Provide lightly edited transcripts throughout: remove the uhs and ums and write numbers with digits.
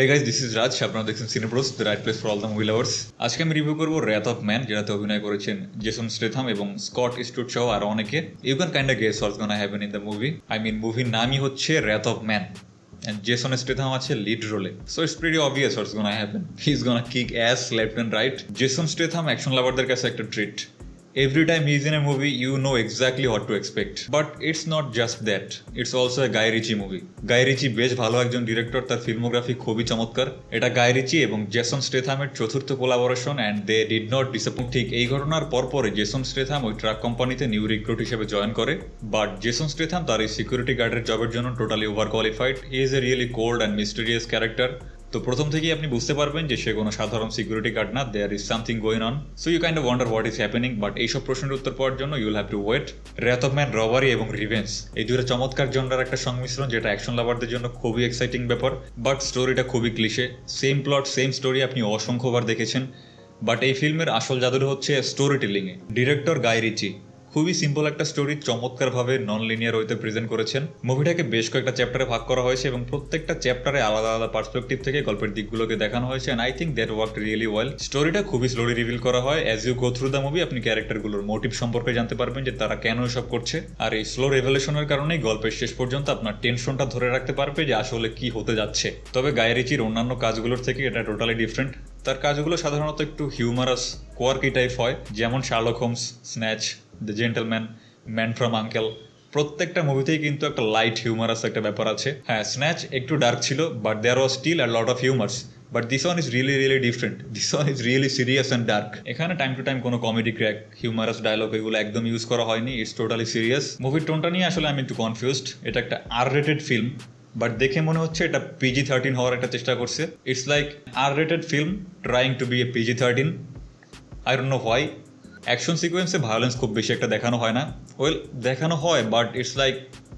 Hey guys, this is Raj. আপনারা দেখছেন CinePros, the right place for all the movie lovers. আজকে আমি review করবো র্যাথ অফ ম্যান, যেটাতে অভিনয় করেছেন জেসন স্টেথাম এবং স্কট ইস্টউড সহ আরো অনেকে। You can kind of guess what's gonna happen in the movie. মুভির নামই হচ্ছে wrath of man and Jason Statham আছে লিড রোলে, so it's pretty obvious what's gonna happen. He's gonna kick ass left and right. Jason Statham action লাভারদের কাছে একটা treat. Every time he's in a movie, you know exactly what to expect. But it's not just that. It's also a Guy Ritchie movie. Guy Ritchie বেশ ভালো একজন director, তার filmography খুবই চমৎকার। এটা Guy Ritchie এবং জেসন স্টেথামের চতুর্থ collaboration and they did not disappoint. ঠিক এই ঘটনার পরপরে জেসন স্টেথাম ওই ট্রাক কোম্পানিতে নিউ রিক্রুট হিসেবে জয়েন করে। বাট জেসন স্টেথাম তার এই সিকিউরিটি গার্ডের জবের জন্য totally over qualified. He is a really cold and mysterious character. তো প্রথম থেকেই আপনি বুঝতে পারবেন যে সে কোনো সাধারণ সিকিউরিটি গার্ড না, there is something going on. So you kind of wonder what is happening, but এইসব প্রশ্নের উত্তর পাওয়ার জন্য you'll have to wait. Wrath of man robbery এবং রিভেঞ্জ, এই দুটো চমৎকার জনরার একটা সংমিশ্রণ, যেটা অ্যাকশন লাভারদের জন্য খুবই এক্সাইটিং ব্যাপার। বাট স্টোরিটা খুবই cliche, same plot same story আপনি অসংখ্যবার দেখেছেন। বাট এই ফিল্মের আসল জাদুটা হচ্ছে স্টোরি টেলিংয়ে। ডিরেক্টর গাই রিচি খুবই সিম্পল একটা স্টোরি চমৎকারভাবে নন লিনিয়ার ওয়েতে প্রেজেন্ট করেছেন। মুভিটাকে বেশ কয়েকটা চ্যাপ্টারে ভাগ করা হয়েছে এবং প্রত্যেকটা চ্যাপ্টারে আলাদা আলাদা পার্সপেক্টিভ থেকে গল্পের দিকগুলোকে দেখানো হয়েছে, and I think that worked really well. স্টোরিটা খুবই স্লোলি রিভিল করা হয়। As you go through the movie আপনি ক্যারেক্টারগুলোর মোটিভ সম্পর্কে জানতে পারবেন, যে তারা কেন এসব করছে। আর এই স্লো রেভেলেশনের কারণেই গল্পের শেষ পর্যন্ত আপনার টেনশনটা ধরে রাখতে পারবে যে আসলে কি হতে যাচ্ছে। তবে গাই রিচির অন্যান্য কাজগুলোর থেকে এটা টোটালি ডিফারেন্ট। তার কাজগুলো সাধারণত একটু হিউমারাস, কোয়ার্কি টাইপ হয়, যেমন Sherlock Holmes, Snatch, the gentleman, man from UNCLE. প্রত্যেকটা মুভিতেই কিন্তু একটা লাইট হিউমারাস একটা ব্যাপার আছে। হ্যাঁ, স্ন্যাচ একটু ডার্ক ছিল, but there was still a lot of humours. But this one is really different. This one is really serious and dark. এখানে টাইম টু টাইম কোনো কমেডি ক্র্যাক, হিউমারাস ডায়লগ এগুলো একদম ইউজ করা হয়নি। It's totally serious. মুভির টোনটা নিয়ে আসলে আমি একটু কনফিউজড। এটা একটা R-rated ফিল্ম, বাট দেখে মনে হচ্ছে এটা PG-13 হওয়ার একটা চেষ্টা করছে। It's like R-rated film trying to be a PG-13। I don't know why. Action সিকোয়েন্সে ভায়োলেন্স খুব বেশি একটা দেখানো হয় না। ওয়েল, দেখানো হয়, but it's like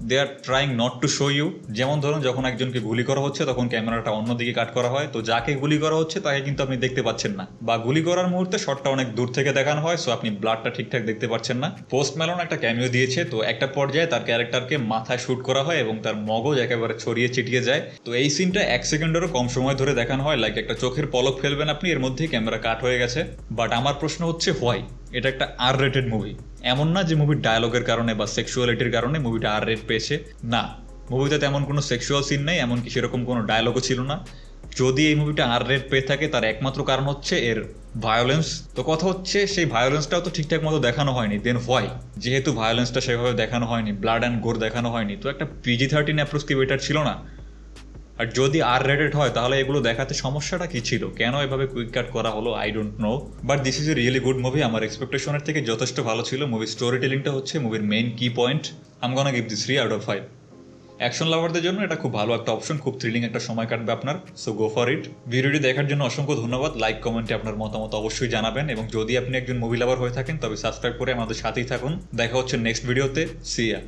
they are trying not to show you. যেমন ধরুন, যখন একজনকে গুলি করা হচ্ছে তখন ক্যামেরাটা অন্যদিকে কাট করা হয়, তো যাকে গুলি করা হচ্ছে তাকে কিন্তু আপনি দেখতে পাচ্ছেন না। বা গুলি করার মুহূর্তে শটটা অনেক দূর থেকে দেখানো হয়, সো আপনি ব্লাডটা ঠিকঠাক দেখতে পাচ্ছেন না। পোস্ট ম্যালন একটা ক্যামিও দিয়েছে, তো একটা পর্যায়ে তার ক্যারেক্টারকে মাথায় শুট করা হয় এবং তার মগজ একেবারে ছড়িয়ে ছিটিয়ে যায়। তো এই সিনটা 1 সেকেন্ডেরও কম সময় ধরে দেখানো হয়, লাইক একটা চোখের পলক ফেলবেন আপনি, এর মধ্যেই ক্যামেরা কাট হয়ে গেছে। বাট আমার প্রশ্ন হচ্ছে হোয়াই? এটা একটা R-rated মুভি। এমন না যে মুভির ডায়লগের কারণে বা সেক্সুয়ালিটির কারণে মুভিটা R-রেট পেয়েছে, না। মুভিতে তেমন কোনো সেক্সুয়াল সিন নেই, এমনকি সেরকম কোনো ডায়লগও ছিল না। যদি এই মুভিটা R-রেট পেয়ে থাকে, তার একমাত্র কারণ হচ্ছে এর ভায়োলেন্স। তো কথা হচ্ছে, সেই ভায়োলেন্সটাও তো ঠিকঠাক মতো দেখানো হয়নি। Then why? যেহেতু ভায়োলেন্সটা সেভাবে দেখানো হয়নি, ব্লাড অ্যান্ড গোর দেখানো হয়নি, তো একটা PG-13 অ্যাপ্রোচ কি বেটার ছিল না? আর যদি R-রেটেড হয়, তাহলে এগুলো দেখাতে সমস্যাটা কি ছিল? কেন এভাবে কুইক কাট করা হলো? I don't no. But this is a really good movie. আমার এক্সপেকটেশনের থেকে যথেষ্ট ভালো ছিল। মুভির স্টোরি টেলিংটা হচ্ছে মুভির মেইন কি point. I am gonna give this 3 out of 5। Action লাভারদের জন্য এটা খুব ভালো একটা অপশন, খুব থ্রিলিং একটা সময় কাটবে আপনার। So go for it. ভিডিওটি দেখার জন্য অসংখ্য ধন্যবাদ। লাইক কমেন্টে আপনার মতামত অবশ্যই জানাবেন, এবং যদি আপনি একজন মুভি লাভার হয়ে থাকেন তবে সাবস্ক্রাইব করে আমাদের সাথেই থাকুন। দেখা হচ্ছে নেক্সট ভিডিওতে। সি ইয়া।